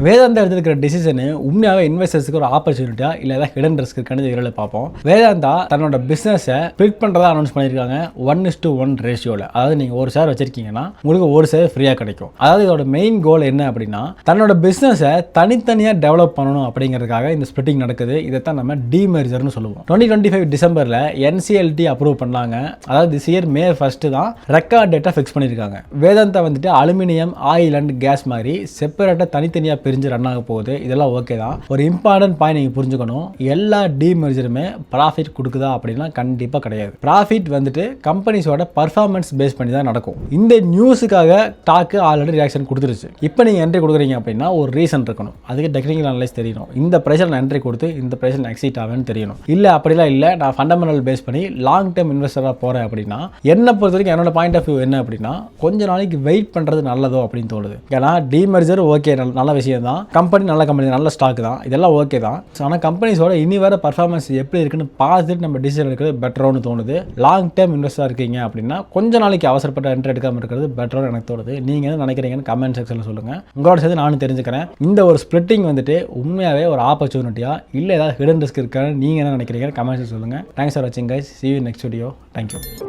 வேதாந்தா எடுத்துக்கிற டிசிஷன் உண்மையாகவே இன்வெஸ்டர்ஸ்க்கு ஒரு ஆப்பர்ச்சுனிட்டியா இல்லை ஏதாவது ஹிடன் ரிஸ்க் இருக்கான்னு இதில் பார்ப்போம். வேதாந்தா தன்னோட பிஸ்னஸை ஸ்பிளிட் பண்ணுறதா அனௌன்ஸ் பண்ணியிருக்காங்க 1:1 ரேஷியோவில். அதாவது நீங்கள் ஒரு ஷேர் வச்சிருக்கீங்கன்னா உங்களுக்கு ஒரு ஷேர் ஃப்ரீயாக கிடைக்கும். அதாவது இதோட மெயின் கோல் என்ன அப்படின்னா தன்னோட பிஸ்னஸை தனித்தனியாக டெவலப் பண்ணணும் அப்படிங்கிறதுக்காக இந்த ஸ்பிளிட்டிங் நடக்குது. இதைத்தான் நம்ம டிமெர்ஜர்னு சொல்லுவோம். 2025 டிசம்பரில் NCLT அப்ரூவ் பண்ணாங்க. அதாவது திஸ் இயர் May 1 தான் ரெக்கார்ட் டேட்டா ஃபிக்ஸ் பண்ணியிருக்காங்க. வேதாந்தா வந்துட்டு அலுமினியம், ஆயில் அண்ட் கேஸ் மாதிரி செப்பரேட்டாக தனித்தனியாக பிரிஞ்சு ரன் ஆக போகுது. இதெல்லாம் ஓகே தான். ஒரு இம்பார்ட்டன்ட் பாயிண்ட் நீங்கள் புரிஞ்சுக்கணும், எல்லா டிமெர்ஜருமே ப்ராஃபிட் கொடுக்குதா அப்படின்னா கண்டிப்பாக கிடையாது. ப்ராஃபிட் வந்துட்டு கம்பெனிஸோட பர்ஃபார்மன்ஸ் பேஸ் பண்ணி தான் நடக்கும். இந்த நியூஸுக்காக ஸ்டாக்கு ஆல்ரெடி ரியாக்ஷன் கொடுத்துருச்சு. இப்போ நீங்கள் என்ட்ரி கொடுக்குறீங்க அப்படின்னா ஒரு ரீசன் இருக்கணும். அதுக்கு டெக்னிக்கல் அனலைஸ் தெரியணும். இந்த ப்ரைஸில் நான் என்ட்ரி கொடுத்து இந்த ப்ரைஸில் நான் எக்ஸிட் ஆவேன்னு தெரியணும். இல்லை அப்படிலாம் இல்லை, நான் ஃபண்டமெண்டல் பேஸ் பண்ணி லாங் டேர்ம் இன்வெஸ்டராக போகிறேன் அப்படின்னா என்னை பொறுத்த வரைக்கும் என்னோட பாயிண்ட் ஆஃப் வியூ என்ன அப்படின்னா கொஞ்ச நாளைக்கு வெயிட் பண்ணுறது நல்லதோ அப்படின்னு தோணுது. ஏன்னா டிமெர்ஜர் ஓகே, நல்ல விஷயம் தான். கம்பெனி நல்ல கம்பெனி, நல்ல ஸ்டாக் தான், இதெல்லாம் ஓகே தான். ஆனால் கம்பெனிஸோட இனி வேற பர்ஃபார்மன்ஸ் எப்படி இருக்குன்னு பார்த்துட்டு நம்ம டிசிஷன் எடுக்கிறது பெட்டரோன்னு தோணுது. லாங் டேர்ம் இன்வெஸ்டராக இருக்கீங்க அப்படின்னா கொஞ்ச நாளைக்கு அவசரப்பட்ட என்ட்ரி எடுக்காமல் இருக்கிறது பெட்டரோன்னு எனக்கு தோணுது. நீங்கள் என்ன நினைக்கிறீங்கன்னு கமெண்ட் செக்ஷனில் சொல்லுங்கள். உங்களோட சேர்த்து நானும் தெரிஞ்சுக்கிறேன். இந்த ஒரு ஸ்பிளிட்டிங் வந்துட்டு உண்மையாகவே ஒரு ஆப்பர்ச்சுனிட்டியா இல்லை ஏதாவது ஹிடன் ரிஸ்க் இருக்கான்னு நீங்கள் என்ன நினைக்கிறீங்க கமெண்ட் செக்ஷன் சொல்லுங்கள். தேங்க்ஸ் ஃபார் வாட்சிங் guys. See you next video. Thank you.